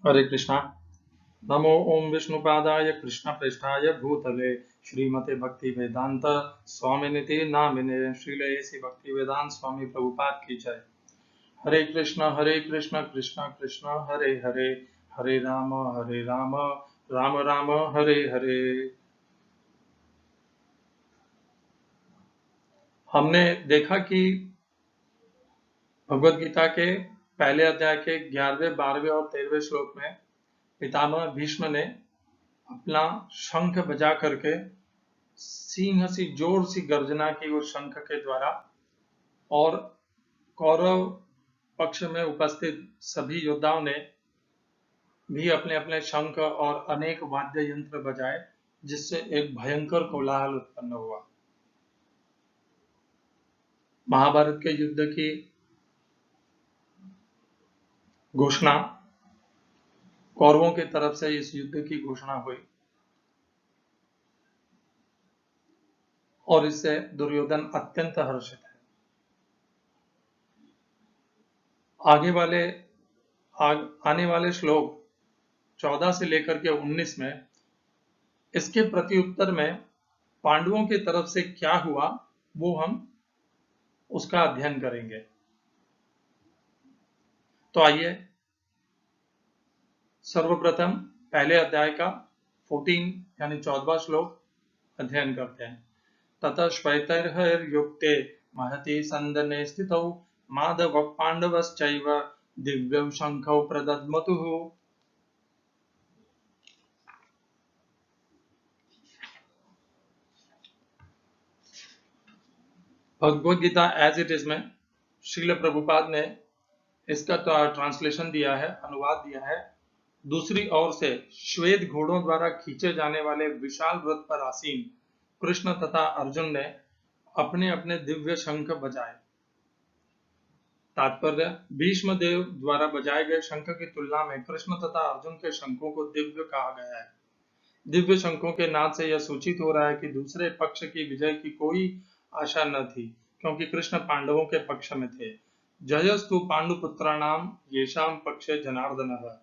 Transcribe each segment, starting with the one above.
हरे कृष्णा। नमो ओम विष्णुपादाय कृष्णप्रेष्ठाय भूतले श्रीमते भक्ति वेदांत स्वामिनिति नामिने श्रीलये श्री भक्ति वेदांत स्वामी प्रभुपाद की जय। हरे कृष्ण कृष्ण कृष्ण हरे हरे, हरे राम राम राम हरे हरे। हमने देखा कि भगवद गीता के पहले अध्याय के 11वें 12वें और 13वें श्लोक में पितामह भीष्म ने अपना शंख बजा करके सिंह सी जोर सी गर्जना की उस शंख के द्वारा, और कौरव पक्ष में उपस्थित सभी योद्धाओं ने भी अपने अपने शंख और अनेक वाद्य यंत्र बजाए, जिससे एक भयंकर कोलाहल उत्पन्न हुआ। महाभारत के युद्ध की घोषणा, कौरवों की तरफ से इस युद्ध की घोषणा हुई और इससे दुर्योधन अत्यंत हर्षित है। आने वाले श्लोक 14 से लेकर के 19 में इसके प्रति उत्तर में पांडवों की तरफ से क्या हुआ वो हम उसका अध्ययन करेंगे। तो आइए सर्वप्रथम पहले अध्याय का 14 यानी 14वां श्लोक अध्ययन करते हैं। ततः श्वेतैर्हयर्युक्ते महति सन्दने स्थितौ माधव पांडवश्चैव दिव्यौ शंखौ प्रदद्मतुः। Bhagavad Gita as it is में श्रील प्रभुपाद ने इसका ट्रांसलेशन दिया है, अनुवाद दिया है। दूसरी ओर से श्वेत घोड़ों द्वारा खींचे जाने वाले विशाल रथ पर आसीन कृष्ण तथा अर्जुन ने अपने अपने दिव्य शंख बजाए। तात्पर्य, भीष्म देव द्वारा बजाए गए शंख की तुलना में कृष्ण तथा अर्जुन के शंखों को दिव्य कहा गया है। दिव्य शंखों के नाद से यह सूचित हो रहा है कि दूसरे पक्ष की विजय की कोई आशा न थी, क्योंकि कृष्ण पांडवों के पक्ष में थे। जयस्तु पांडुपुत्राणाम येषाम पक्षे जनार्दनः।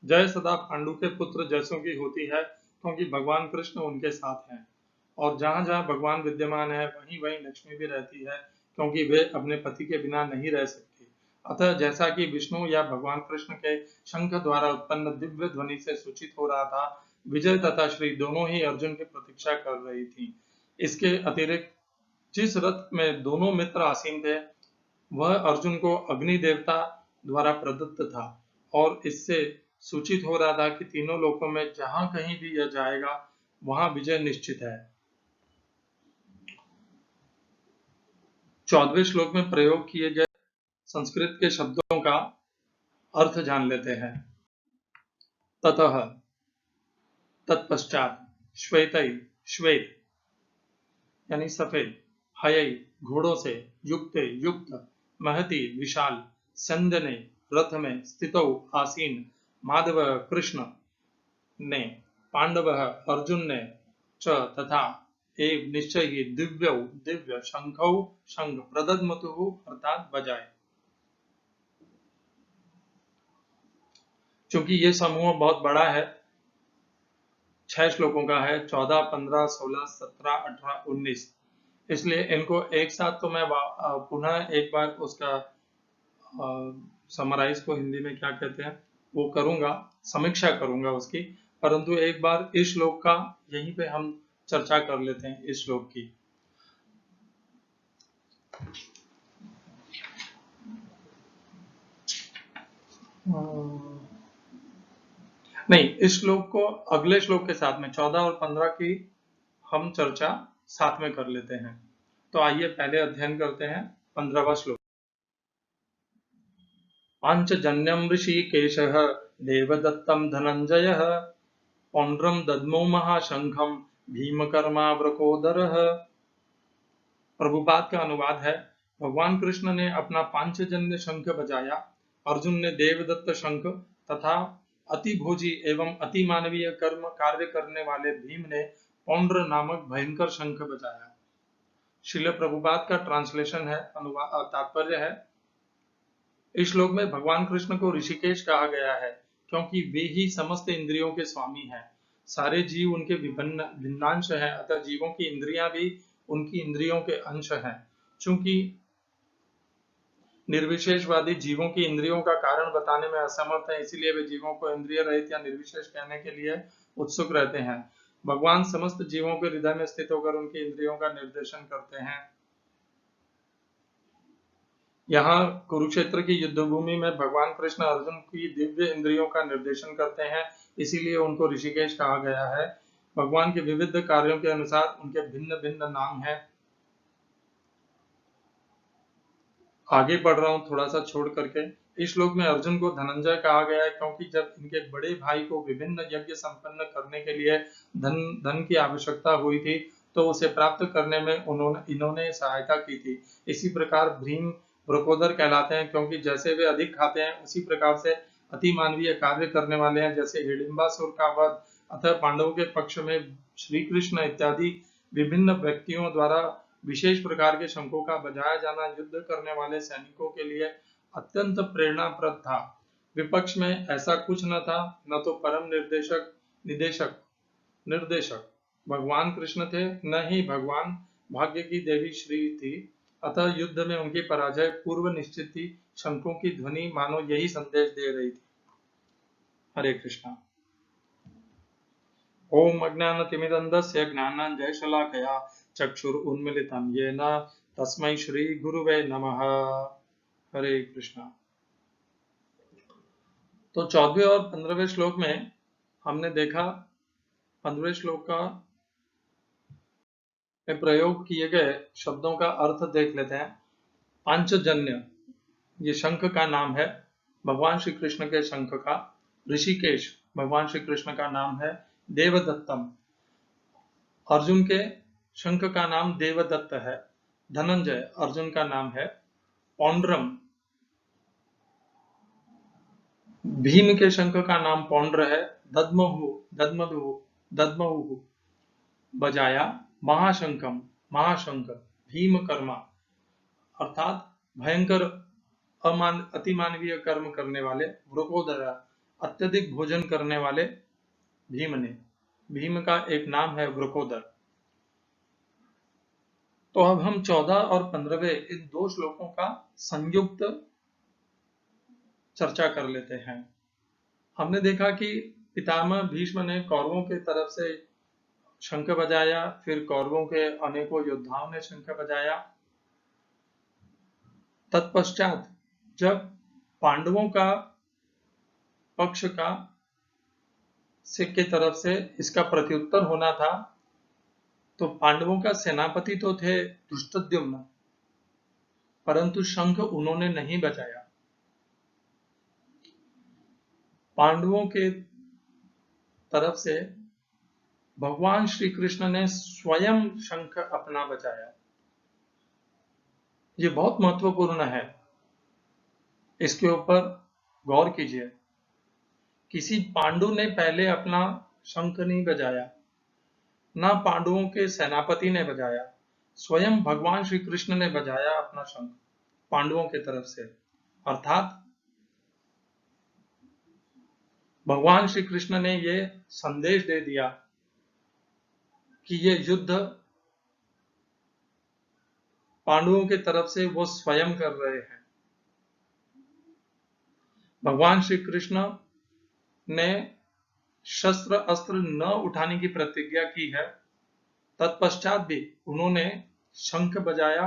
जय सदा पांडु के पुत्र जैसों की होती है, क्योंकि भगवान कृष्ण उनके साथ हैं। और जहां जहां भगवान विद्यमान है वहीं वहीं लक्ष्मी भी रहती है, क्योंकि वे अपने पति के बिना नहीं रह सकती। अतः जैसा कि विष्णु या भगवान कृष्ण के शंख द्वारा उत्पन्न दिव्य ध्वनि से सूचित हो रहा था, विजय तथा श्री दोनों ही अर्जुन की प्रतीक्षा कर रही थी। इसके अतिरिक्त जिस रथ में दोनों मित्र आसीन थे वह अर्जुन को अग्नि देवता द्वारा प्रदत्त था, और इससे सूचित हो रहा था कि तीनों लोकों में जहां कहीं भी यह जाएगा वहां विजय निश्चित है। 14वें श्लोक में प्रयोग किए गए संस्कृत के शब्दों का अर्थ जान लेते हैं। ततः, तत्पश्चात, श्वेतै, श्वेत यानी सफेद, हयै घोड़ों से, युक्ते युक्त, महति विशाल, संदने रथ में, स्थितौ आसीन, माधव कृष्ण ने, पांडव अर्जुन ने, च तथा, एक निश्चय ही, दिव्यौ दिव्य, शंखौ शंख, प्रदद्मतुः अर्थात बजाए। चूंकि ये समूह बहुत बड़ा है, 6 श्लोकों का है, 14, 15, 16, 17, 18, 19, इसलिए इनको एक साथ तो मैं पुनः एक बार उसका समराइज को हिंदी में क्या कहते हैं वो करूंगा, समीक्षा करूंगा उसकी। परंतु एक बार इस श्लोक का यहीं पे हम चर्चा कर लेते हैं, इस श्लोक की। नहीं, इस श्लोक को अगले श्लोक के साथ में 14 और 15 की हम चर्चा साथ में कर लेते हैं। तो आइए पहले अध्ययन करते हैं 15वां श्लोक। पांचजन्यम ऋषिकेशः देवदत्तम धनंजयः पौंड्रम दद्मो महाशंखम भीमकर्मावृकोदरः। प्रभुपाद का अनुवाद है, भगवान कृष्ण ने अपना पांचजन्य शंख बजाया, अर्जुन ने देवदत्त शंख तथा अति भोजी एवं अति मानवीय कर्म कार्य करने वाले भीम ने पौंड्र नामक भयंकर शंख बजाया। श्रील प्रभुपाद का ट्रांसलेशन है, तात्पर्य है, इस श्लोक में भगवान कृष्ण को ऋषिकेश कहा गया है क्योंकि वे ही समस्त इंद्रियों के स्वामी हैं। सारे जीव उनके विभिन्न भिन्नांश हैं, अतः जीवों की इंद्रियां भी उनकी इंद्रियों के अंश हैं। चूंकि निर्विशेषवादी जीवों की इंद्रियों का कारण बताने में असमर्थ है, इसीलिए वे जीवों को इंद्रिय रहित या निर्विशेष कहने के लिए उत्सुक रहते हैं। भगवान समस्त जीवों के हृदय में स्थित होकर उनकी इंद्रियों का निर्देशन करते हैं। यहाँ कुरुक्षेत्र की युद्धभूमि में भगवान कृष्ण अर्जुन की दिव्य इंद्रियों का निर्देशन करते हैं, इसीलिए उनको ऋषिकेश कहा गया है। भगवान के विविध कार्यों के अनुसार उनके भिन्न भिन्न नाम हैं। आगे बढ़ रहा हूँ थोड़ा सा छोड़ करके। इस श्लोक में अर्जुन को धनंजय कहा गया है, क्योंकि जब इनके बड़े भाई को विभिन्न यज्ञ संपन्न करने के लिए धन की आवश्यकता हुई थी, तो उसे प्राप्त करने में इन्होंने सहायता की थी। इसी प्रकार भीम वृकोदर कहलाते हैं, क्योंकि जैसे वे अधिक खाते हैं, उसी प्रकार से अति मानवीय कार्य करने वाले हैं। जैसे हिडिंबासुर का वध, अतः पांडवों के पक्ष में श्री कृष्ण इत्यादि विभिन्न व्यक्तियों द्वारा विशेष प्रकार के शंखों का बजाया जाना युद्ध करने वाले सैनिकों के लिए अत्यंत प्रेरणाप्रद था। विपक्ष में ऐसा कुछ न था, न तो परम निर्देशक भगवान कृष्ण थे, न ही भगवान भाग्य की देवी श्री थी। अतः युद्ध में उनकी पराजय पूर्व निश्चित थी। शंखों की ध्वनि मानो यही संदेश दे रही थी। हरे कृष्णा। ओम अज्ञानतिमिरन्धस्य ज्ञानाञ्जनशलाकया चक्षुरुन्मीलितं येन तस्मै श्री गुरुवे नमः। हरे कृष्णा। तो 14वें और 15वें श्लोक में हमने देखा, 15वें श्लोक का में प्रयोग किए गए शब्दों का अर्थ देख लेते हैं। पांचजन्य, ये शंख का नाम है, भगवान श्री कृष्ण के शंख का। ऋषिकेश भगवान श्री कृष्ण का नाम है। देवदत्तम, अर्जुन के शंख का नाम देवदत्त है। धनंजय अर्जुन का नाम है। पौंड्रम, भीम के शंख का नाम पौंड्र है। दद्महु बजाया। महाशंखम, महाशंख भीम कर्मा, अर्थात भयंकर अतिमानवीय कर्म करने वाले। वृकोदर, अत्यधिक भोजन करने वाले भीम ने। भीम का एक नाम है वृकोदर। तो अब हम 14 और 15वें इन दो श्लोकों का संयुक्त चर्चा कर लेते हैं। हमने देखा कि पितामह भीष्म ने कौरवों के तरफ से शंख बजाया, फिर कौरवों के अनेकों योद्धाओं ने शंख बजाया। तत्पश्चात जब पांडवों का पक्ष का की तरफ से इसका प्रत्युत्तर होना था, तो पांडवों का सेनापति तो थे धृष्टद्युम्न, परंतु शंख उन्होंने नहीं बजाया। पांडवों के तरफ से भगवान श्री कृष्ण ने स्वयं शंख अपना बजाया। ये बहुत महत्वपूर्ण है, इसके ऊपर गौर कीजिए। किसी पांडु ने पहले अपना शंख नहीं बजाया, ना पांडवों के सेनापति ने बजाया, स्वयं भगवान श्री कृष्ण ने बजाया अपना शंख पांडवों के तरफ से। अर्थात भगवान श्री कृष्ण ने यह संदेश दे दिया कि ये युद्ध पांडवों के तरफ से वो स्वयं कर रहे हैं। भगवान श्री कृष्ण ने शस्त्र अस्त्र न उठाने की प्रतिज्ञा की है, तत्पश्चात भी उन्होंने शंख बजाया,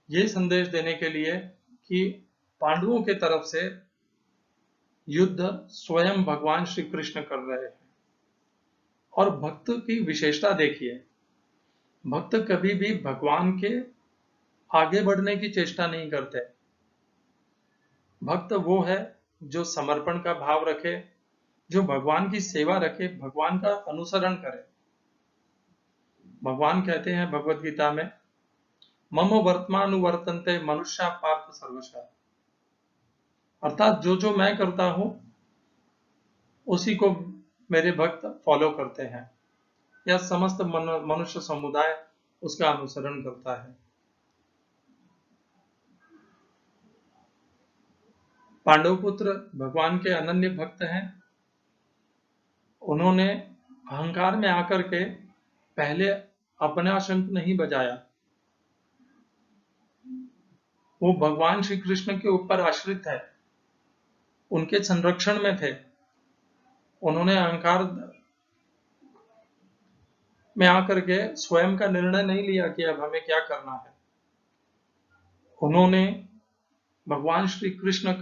ये संदेश देने के लिए कि पांडवों के तरफ से युद्ध स्वयं भगवान श्री कृष्ण कर रहे हैं। और भक्त की विशेषता देखिए, भक्त कभी भी भगवान के आगे बढ़ने की चेष्टा नहीं करते। भक्त वो है जो समर्पण का भाव रखे, जो भगवान की सेवा रखे, भगवान का अनुसरण करे। भगवान कहते हैं भगवत गीता में, मम वर्तमानुवर्तन्ते मनुष्या पार्थ सर्वशः, अर्थात जो जो मैं करता हूं उसी को मेरे भक्त फॉलो करते हैं, या समस्त मनुष्य समुदाय उसका अनुसरण करता है। पांडव पुत्र भगवान के अनन्य भक्त हैं। उन्होंने अहंकार में आकर के पहले अपना शंख नहीं बजाया, वो भगवान श्री कृष्ण के ऊपर आश्रित है, उनके संरक्षण में थे। उन्होंने अहंकार में आकर के स्वयं का निर्णय नहीं लिया कि अब हमें क्या करना है। उन्होंने भगवान श्री कृष्ण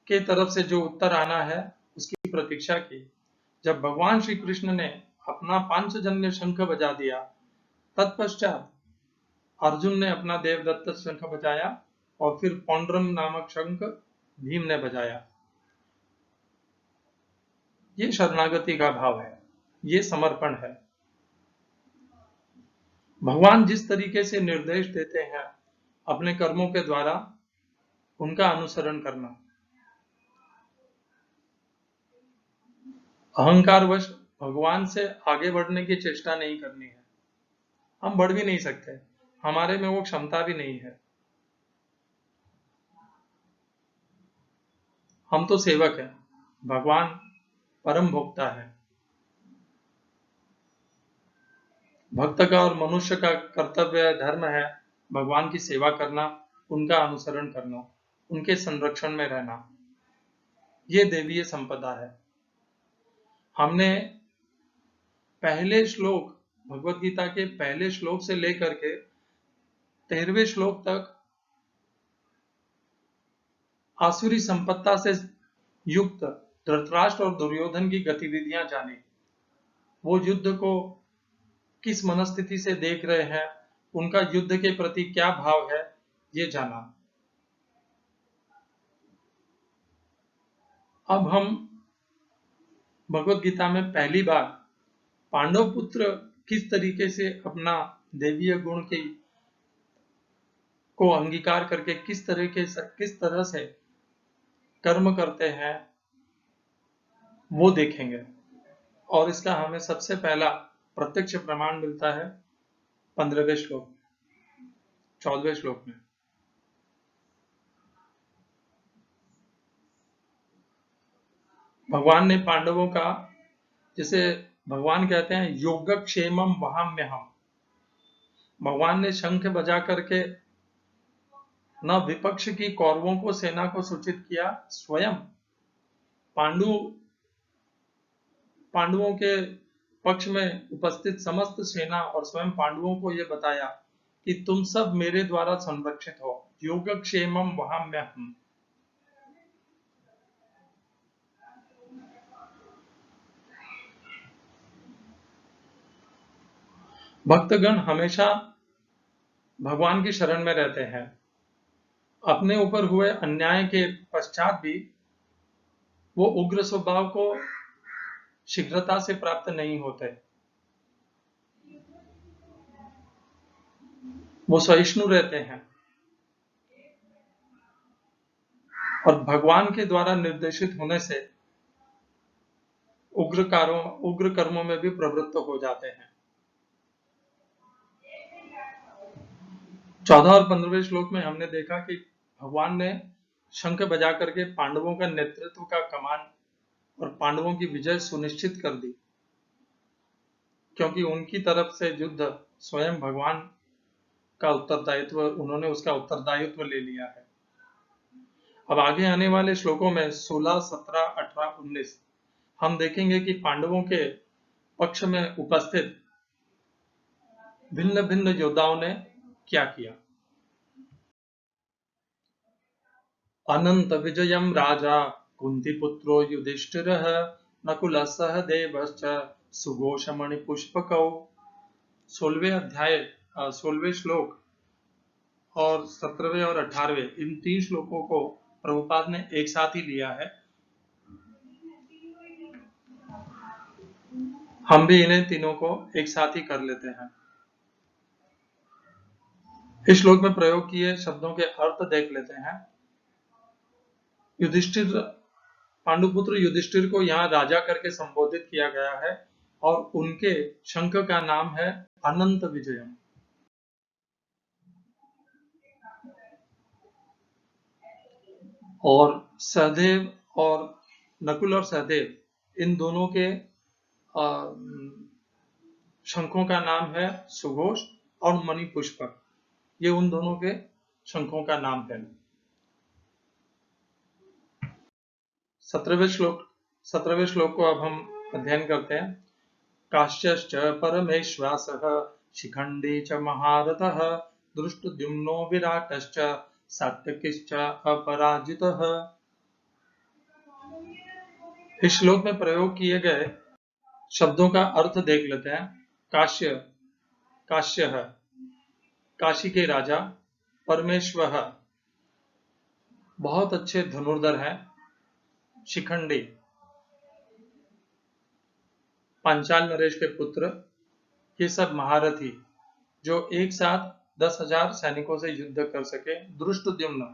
के तरफ से जो उत्तर आना है उसकी प्रतीक्षा की। जब भगवान श्री कृष्ण ने अपना पांचजन्य शंख बजा दिया, तत्पश्चात अर्जुन ने अपना देवदत्त शंख बजाया और फिर पौंड्रम नामक शंख भीम ने बजाया। ये शरणागति का भाव है, ये समर्पण है। भगवान जिस तरीके से निर्देश देते हैं अपने कर्मों के द्वारा, उनका अनुसरण करना। अहंकारवश भगवान से आगे बढ़ने की चेष्टा नहीं करनी है। हम बढ़ भी नहीं सकते, हमारे में वो क्षमता भी नहीं है। हम तो सेवक हैं, भगवान परम भोक्ता है। भक्त का और मनुष्य का कर्तव्य धर्म है भगवान की सेवा करना, उनका अनुसरण करना, उनके संरक्षण में रहना। ये देवीय संपदा है। हमने पहले श्लोक, भगवत गीता के पहले श्लोक से लेकर के 13वें श्लोक तक आसुरी संपत्ता से युक्त धृतराष्ट्र और दुर्योधन की गतिविधियां जानी। वो युद्ध को किस मनस्थिति से देख रहे हैं, उनका युद्ध के प्रति क्या भाव है, ये जाना। अब हम भगवत गीता में पहली बार पांडव पुत्र किस तरीके से अपना देवीय गुण को अंगीकार करके किस तरह से कर्म करते हैं, वो देखेंगे। और इसका हमें सबसे पहला प्रत्यक्ष प्रमाण मिलता है 15वें श्लोक, 14वें श्लोक में। भगवान ने पांडवों का, जिसे भगवान कहते हैं योगक्षेमम वहाम्यहम्, भगवान ने शंख बजा करके न विपक्ष की कौरवों को, सेना को सूचित किया, स्वयं पांडवों के पक्ष में उपस्थित समस्त सेना और स्वयं पांडवों को यह बताया कि तुम सब मेरे द्वारा संरक्षित हो। योगक्षेमम वहाम्यहम्। भक्तगण हमेशा भगवान की शरण में रहते हैं। अपने ऊपर हुए अन्याय के पश्चात भी वो उग्र स्वभाव को शीघ्रता से प्राप्त नहीं होते। वो सहिष्णु रहते हैं और भगवान के द्वारा निर्देशित होने से उग्र कर्मों में भी प्रवृत्त हो जाते हैं। 14 और 15वें श्लोक में हमने देखा कि भगवान ने शंख बजा करके पांडवों का नेतृत्व का कमान और पांडवों की विजय सुनिश्चित कर दी, क्योंकि उनकी तरफ से युद्ध स्वयं भगवान का उत्तरदायित्व, उन्होंने उसका उत्तरदायित्व ले लिया है। अब आगे आने वाले श्लोकों में 16, 17, 18, 19 हम देखेंगे कि पांडवों के पक्ष में उपस्थित भिन्न भिन्न योद्धाओं ने क्या किया। अनंत विजयम राजा कुंतीपुत्रो युधिष्ठिरः नकुलः सहदेवश्च सुघोषमणि पुष्पकौ। 16वें अध्याय 16वें श्लोक और 17वें और 18वें, इन 3 श्लोकों को प्रभुपाद ने एक साथ ही लिया है। हम भी इन्हें तीनों को एक साथ ही कर लेते हैं। इस श्लोक में प्रयोग किए शब्दों के अर्थ देख लेते हैं। युधिष्ठिर, पांडुपुत्र युधिष्ठिर को यहाँ राजा करके संबोधित किया गया है और उनके शंख का नाम है अनंत विजयम। और सहदेव और नकुल और सहदेव इन दोनों के शंखों का नाम है सुघोष और मणिपुष्पक। ये उन दोनों के शंखों का नाम है। 17वें श्लोक को अब हम अध्ययन करते हैं। काश्यश्च परमेश्वासः शिखंडी च महारथः दृष्टद्युम्नो विराटश्च सात्यकिश्च अपराजितः। इस श्लोक में प्रयोग किए गए शब्दों का अर्थ देख लेते हैं। काश्य है काशी के राजा, परमेश्वर बहुत अच्छे धनुर्धर हैं, शिखंडी पांचाल नरेश के पुत्र, ये सब महारथी जो एक साथ 10,000 सैनिकों से युद्ध कर सके। दृष्टद्युम्न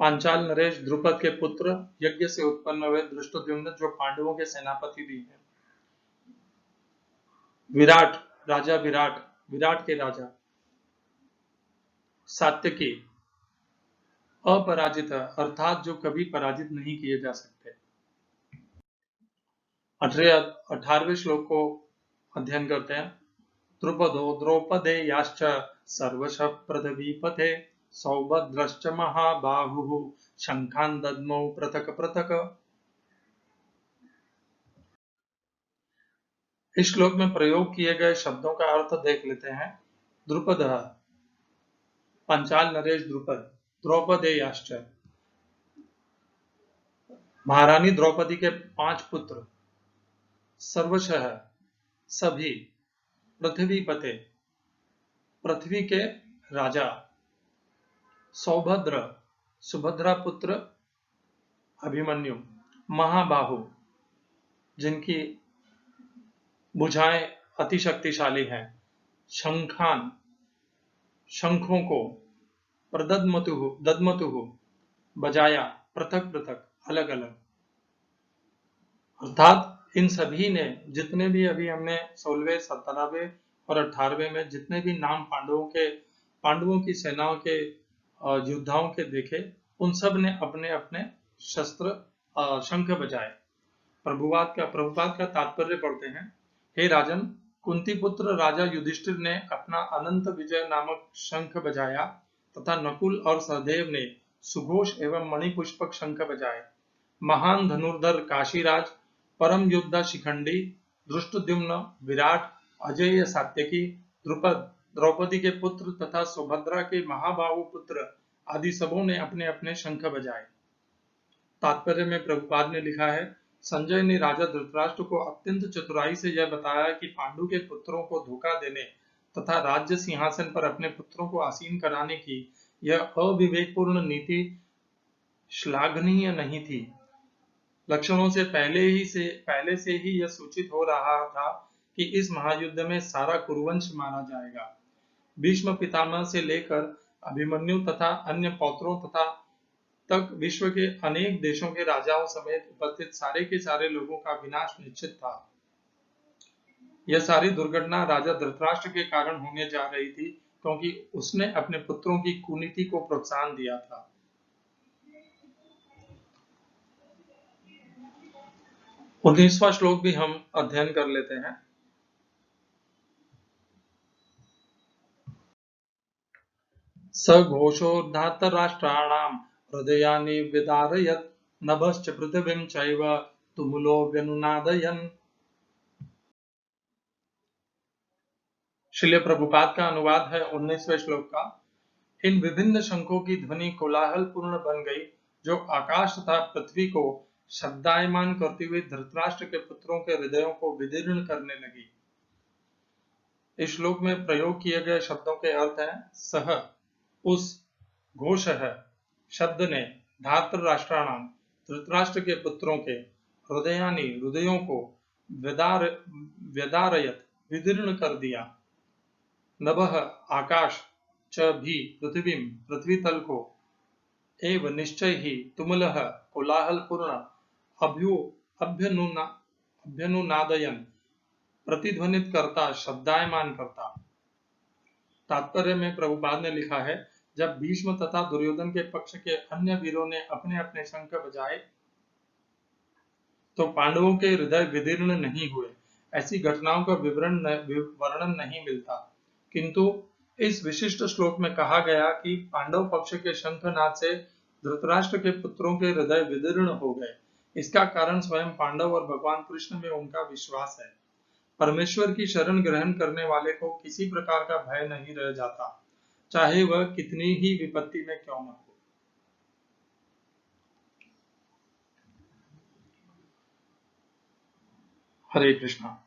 पांचाल नरेश द्रुपद के पुत्र, यज्ञ से उत्पन्न हुए दृष्टद्युम्न जो पांडवों के सेनापति भी हैं। विराट राजा, विराट के राजा। सात्यकी अपराजित अर्थात जो कभी पराजित नहीं किए जा सकते। 18वें श्लोक को अध्ययन करते हैं। द्रुपदो द्रौपदेयाश्च सर्वशः पृथ्वीपथे सौभद्रश्च महाबाहुः शंखान् दद्मौ पृथक् पृथक्। इस श्लोक में प्रयोग किए गए शब्दों का अर्थ देख लेते हैं। द्रुपद पंचाल नरेश द्रुपद, द्रौपदेयाश्च महारानी द्रौपदी के 5 पुत्र, सर्वशः सभी, पृथ्वीपते पृथ्वी के राजा, सौभद्र सुभद्रा पुत्र अभिमन्यु, महाबाहु जिनकी भुजाएं अति शक्तिशाली हैं, शंखान शंखों को, दद्मतुः बजाया, पृथक पृथक अलग अलग। अर्थात इन सभी ने जितने भी अभी हमने 16वें 17वें और 18वें में जितने भी नाम पांडवों की सेनाओं के योद्धाओं के देखे, उन सब ने अपने अपने शस्त्र शंख बजाए। प्रभुपाद का तात्पर्य पढ़ते हैं। हे राजन, कुंती पुत्र राजा युधिष्ठिर ने अपना अनंत विजय नामक शंख बजाया तथा नकुल और सहदेव ने सुघोष एवं मणिपुष्पक शंख बजाए। महान धनुर्धर काशीराज, परम योद्धा शिखंडी, दृष्टद्युम्न, विराट, अजेय सात्यकी, द्रुपद, द्रौपदी के पुत्र तथा सुभद्रा के महाबाहु पुत्र आदि सबों ने अपने अपने शंख बजाए। तात्पर्य में प्रभुपाद ने लिखा है, संजय ने राजा धृतराष्ट्र को अत्यंत चतुराई से यह बताया कि पांडु के पुत्रों को धोखा देने तथा राज्य सिंहासन पर अपने पुत्रों को आसीन कराने की यह अविवेकपूर्ण नीति श्लाघनीय नहीं थी। लक्षणों से पहले से ही यह सूचित हो रहा था कि इस महायुद्ध में सारा कुरुवंश मारा जाएगा। भीष्म पितामह से लेकर अभिमन्यु तथा अन्य पौत्रों तक विश्व के अनेक देशों के राजाओं समेत उपस्थित सारे के सारे लोगों का विनाश निश्चित था। यह सारी दुर्घटना राजा धृतराष्ट्र के कारण होने जा रही थी, क्योंकि उसने अपने पुत्रों की कुनीति को प्रोत्साहन दिया था। उन्नीसवां श्लोक भी हम अध्ययन कर लेते हैं। सघोषोर्धार्तराष्ट्राणां हृदयानि विदारयत् नभश्च पृथिवीं चैव तुमुलो व्यनुनादयन्। श्रील प्रभुपाद का अनुवाद है 19वें श्लोक का। इन विभिन्न शंखों की ध्वनि कोलाहल पूर्ण बन गई, जो आकाश तथा पृथ्वी को शब्दायमान करते हुए धृतराष्ट्र के पुत्रों के हृदयों को विदीर्ण करने लगी। इस श्लोक में प्रयोग किए गए शब्दों के अर्थ हैं। सह उस, घोष है शब्द ने, धार्त राष्ट्राणाम धृतराष्ट्र के पुत्रों के, हृदयानि हृदयों को, व्यदारयत विदीर्ण कर दिया, नभः आकाश, च भी पृथ्वी पृथ्वी तल को, एव निश्चय ही तुमुलः कोलाहल पूर्ण, अभ्यनुनादयन प्रतिध्वनित करता, शब्दायमान करता। तात्पर्य में प्रभुपाद ने लिखा है, जब भीष्म तथा दुर्योधन के पक्ष के अन्य वीरों ने अपने अपने शंख बजाए तो पांडवों के हृदय विदीर्ण नहीं हुए। ऐसी घटनाओं का वर्णन नहीं मिलता, किंतु इस विशिष्ट श्लोक में कहा गया कि पांडव पक्ष के शंखनाद से धृतराष्ट्र के पुत्रों के हृदय विदीर्ण हो गए। इसका कारण स्वयं पांडव और भगवान कृष्ण में उनका विश्वास है। परमेश्वर की शरण ग्रहण करने वाले को किसी प्रकार का भय नहीं रह जाता, चाहे वह कितनी ही विपत्ति में क्यों न हो। हरे कृष्णा।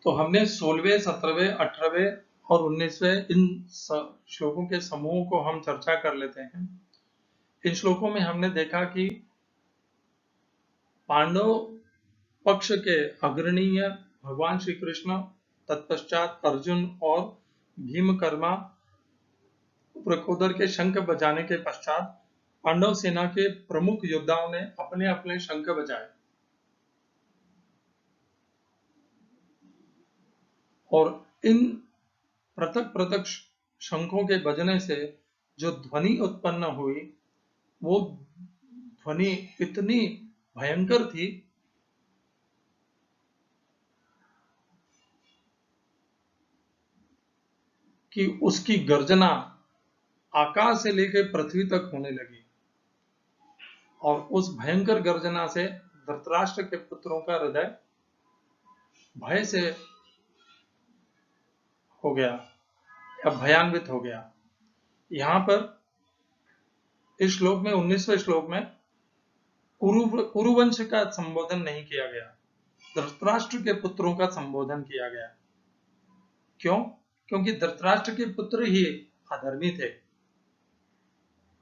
तो हमने 16वें, 17वें, 18वें और 19वें इन श्लोकों के समूह को हम चर्चा कर लेते हैं। इन श्लोकों में हमने देखा कि पांडव पक्ष के अग्रणीय भगवान श्री कृष्ण, तत्पश्चात अर्जुन और भीमकर्मा प्रकोदर के शंख बजाने के पश्चात पांडव सेना के प्रमुख योद्धाओं ने अपने अपने शंख बजाए और इन पृथक पृथक शंखों के बजने से जो ध्वनि उत्पन्न हुई वो ध्वनि इतनी भयंकर थी कि उसकी गर्जना आकाश से लेकर पृथ्वी तक होने लगी और उस भयंकर गर्जना से धृतराष्ट्र के पुत्रों का हृदय भय से हो गया या भयान्वित हो गया। यहां पर इस श्लोक में 19वें श्लोक में कुरुवंश का संबोधन नहीं किया गया, धृतराष्ट्र के पुत्रों का संबोधन किया गया। क्यों? क्योंकि धृतराष्ट्र के पुत्र ही अधर्मी थे,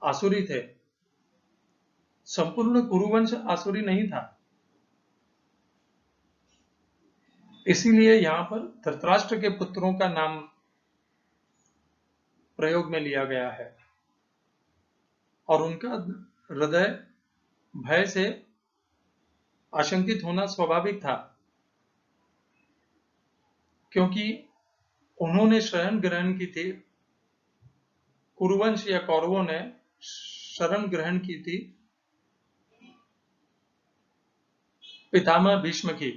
आसुरी थे। संपूर्ण कुरुवंश आसुरी नहीं था, इसीलिए यहां पर धृतराष्ट्र के पुत्रों का नाम प्रयोग में लिया गया है और उनका हृदय भय से आशंकित होना स्वाभाविक था, क्योंकि उन्होंने शरण ग्रहण की थी, कुरुवंश या कौरवों ने शरण ग्रहण की थी पितामह भीष्म की।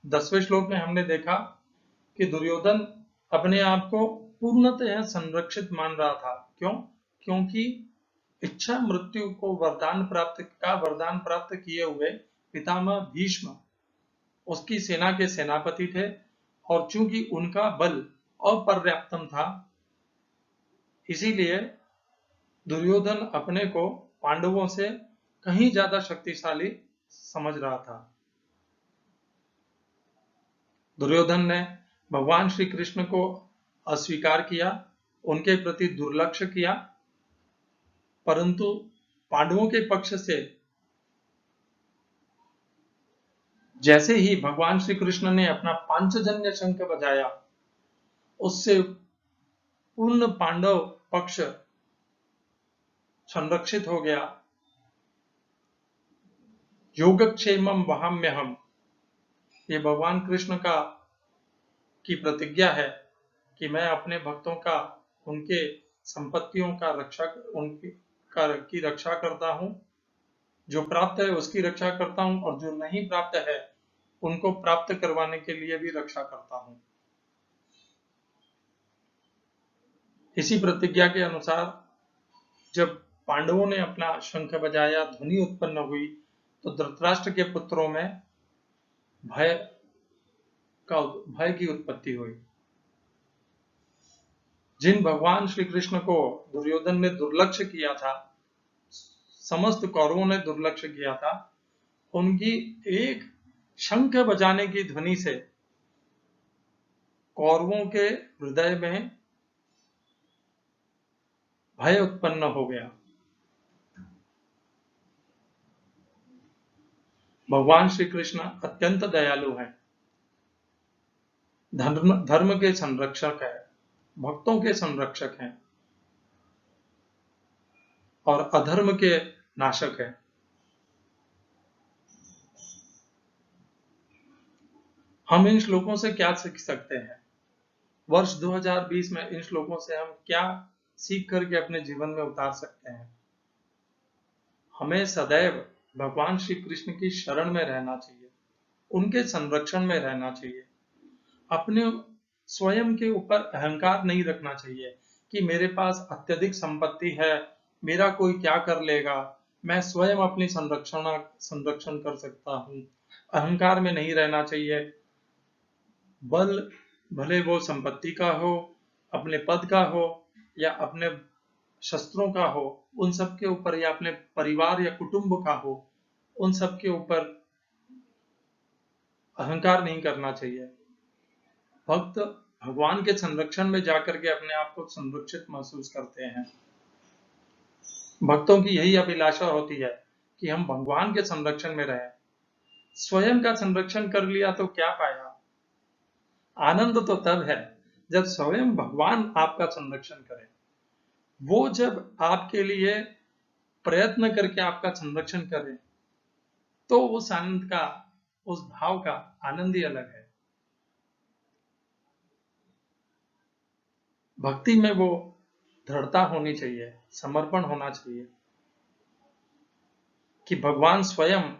10वें श्लोक में हमने देखा कि दुर्योधन अपने आप को पूर्णतः संरक्षित मान रहा था। क्यों? क्योंकि इच्छा मृत्यु को वरदान प्राप्त किए हुए पितामह भीष्म उसकी सेना के सेनापति थे और चूंकि उनका बल अपर्याप्तम था, इसीलिए दुर्योधन अपने को पांडवों से कहीं ज्यादा शक्तिशाली समझ रहा था। दुर्योधन ने भगवान श्री कृष्ण को अस्वीकार किया, उनके प्रति दुर्लक्ष्य किया, परंतु पांडवों के पक्ष से जैसे ही भगवान श्री कृष्ण ने अपना पांचजन्य शंख बजाया, उससे पूर्ण पांडव पक्ष संरक्षित हो गया। योगक्षेमम वहाम्यहम, ये भगवान कृष्ण की प्रतिज्ञा है कि मैं अपने भक्तों का, उनके संपत्तियों का की रक्षा करता हूं। जो प्राप्त है उसकी रक्षा करता हूं और जो नहीं प्राप्त है उनको प्राप्त करवाने के लिए भी रक्षा करता हूं। इसी प्रतिज्ञा के अनुसार जब पांडवों ने अपना शंख बजाया, ध्वनि उत्पन्न हुई, तो धृतराष्ट्र के पुत्रों में भय की उत्पत्ति हुई। जिन भगवान श्री कृष्ण को दुर्योधन ने दुर्लक्ष्य किया था, समस्त कौरवों ने दुर्लक्ष्य किया था, उनकी एक शंख बजाने की ध्वनि से कौरवों के हृदय में भय उत्पन्न हो गया। भगवान श्री कृष्ण अत्यंत दयालु हैं, धर्म के संरक्षक हैं, भक्तों के संरक्षक हैं और अधर्म के नाशक हैं। हम इन श्लोकों से क्या सीख सकते हैं? वर्ष 2020 में इन श्लोकों से हम क्या सीख करके अपने जीवन में उतार सकते हैं। हमें सदैव भगवान श्री कृष्ण की शरण में रहना चाहिए, उनके संरक्षण में रहना चाहिए। अपने स्वयं के ऊपर अहंकार नहीं रखना चाहिए कि मेरे पास अत्यधिक संपत्ति है, मेरा कोई क्या कर लेगा, मैं स्वयं अपनी संरक्षण कर सकता हूँ। अहंकार में नहीं रहना चाहिए। बल भले वो संपत्ति का हो, अपने पद का हो या अपने शस्त्रों का हो, उन सब के ऊपर, या अपने परिवार या कुटुंब का हो, उन सब के ऊपर अहंकार नहीं करना चाहिए। भक्त भगवान के संरक्षण में जाकर के अपने आप को संरक्षित महसूस करते हैं। भक्तों की यही अभिलाषा होती है कि हम भगवान के संरक्षण में रहें। स्वयं का संरक्षण कर लिया तो क्या पाया? आनंद तो तब है जब स्वयं भगवान आपका संरक्षण करे। वो जब आपके लिए प्रयत्न करके आपका संरक्षण करे, तो उस आनंद का, उस भाव का आनंद ही अलग है। भक्ति में वो दृढ़ता होनी चाहिए, समर्पण होना चाहिए कि भगवान स्वयं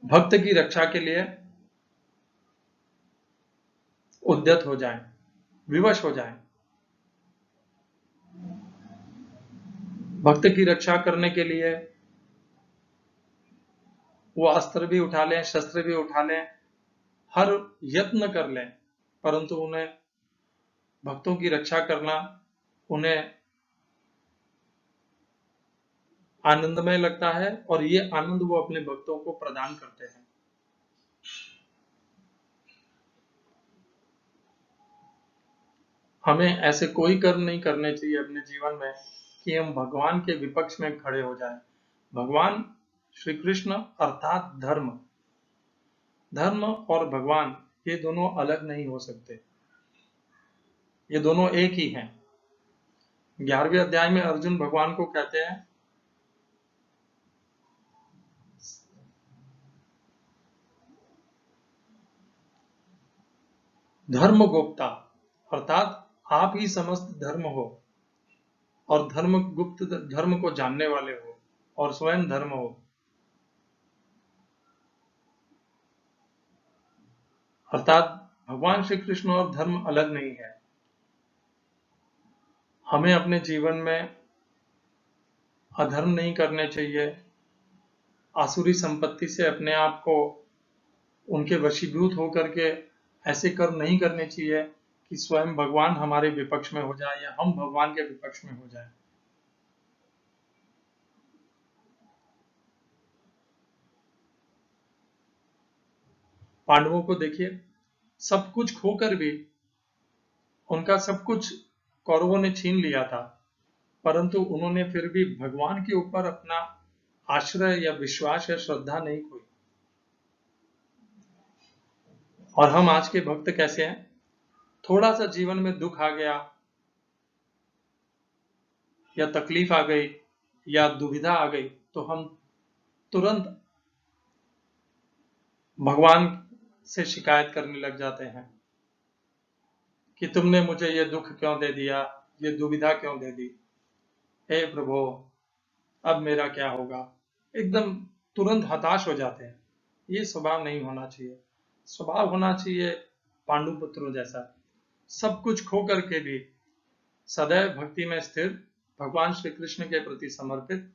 भक्त की रक्षा के लिए उद्यत हो जाएं, विवश हो जाएं। भक्त की रक्षा करने के लिए वो अस्त्र भी उठा लें, शस्त्र भी उठा लें, हर यत्न कर लें, परंतु उन्हें भक्तों की रक्षा करना उन्हें आनंदमय लगता है, और ये आनंद वो अपने भक्तों को प्रदान करते हैं। हमें ऐसे कोई कर्म नहीं करने चाहिए अपने जीवन में कि हम भगवान के विपक्ष में खड़े हो जाएं। भगवान श्री कृष्ण अर्थात धर्म, धर्म और भगवान ये दोनों अलग नहीं हो सकते, ये दोनों एक ही हैं। 11वें अध्याय में अर्जुन भगवान को कहते हैं, धर्म गुप्ता, अर्थात आप ही समस्त धर्म हो और धर्म गुप्त, धर्म को जानने वाले हो और स्वयं धर्म हो। अर्थात भगवान श्री कृष्ण और धर्म अलग नहीं है। हमें अपने जीवन में अधर्म नहीं करने चाहिए, आसुरी संपत्ति से अपने आप को उनके वशीभूत होकर के ऐसे कर्म नहीं करने चाहिए कि स्वयं भगवान हमारे विपक्ष में हो जाए या हम भगवान के विपक्ष में हो जाए। पांडवों को देखिए, सब कुछ खोकर भी, उनका सब कुछ कौरवों ने छीन लिया था, परंतु उन्होंने फिर भी भगवान के ऊपर अपना आश्रय या विश्वास या श्रद्धा नहीं खोई। और हम आज के भक्त कैसे हैं? थोड़ा सा जीवन में दुख आ गया या तकलीफ आ गई या दुविधा आ गई, तो हम तुरंत भगवान से शिकायत करने लग जाते हैं कि तुमने मुझे ये दुख क्यों दे दिया, ये दुविधा क्यों दे दी, हे प्रभु अब मेरा क्या होगा। एकदम तुरंत हताश हो जाते हैं। ये स्वभाव नहीं होना चाहिए। स्वभाव होना चाहिए पांडुपुत्रों जैसा, सब कुछ खो करके भी सदैव भक्ति में स्थिर, भगवान श्री कृष्ण के प्रति समर्पित,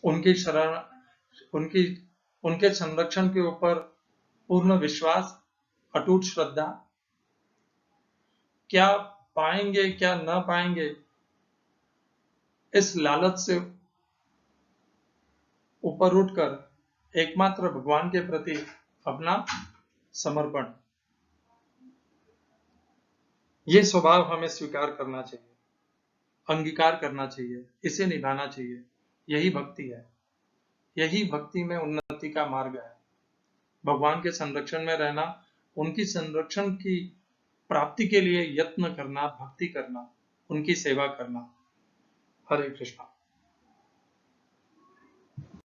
उनकी शरण, उनके संरक्षण के ऊपर पूर्ण विश्वास, अटूट श्रद्धा। क्या पाएंगे क्या न पाएंगे, इस लालच से ऊपर उठकर एकमात्र भगवान के प्रति अपना समर्पण, ये स्वभाव हमें स्वीकार करना चाहिए, अंगीकार करना चाहिए, इसे निभाना चाहिए। यही भक्ति है, यही भक्ति में उन्नति का मार्ग है। भगवान के संरक्षण में रहना, उनकी संरक्षण की प्राप्ति के लिए यत्न करना, भक्ति करना, उनकी सेवा करना। हरे कृष्णा।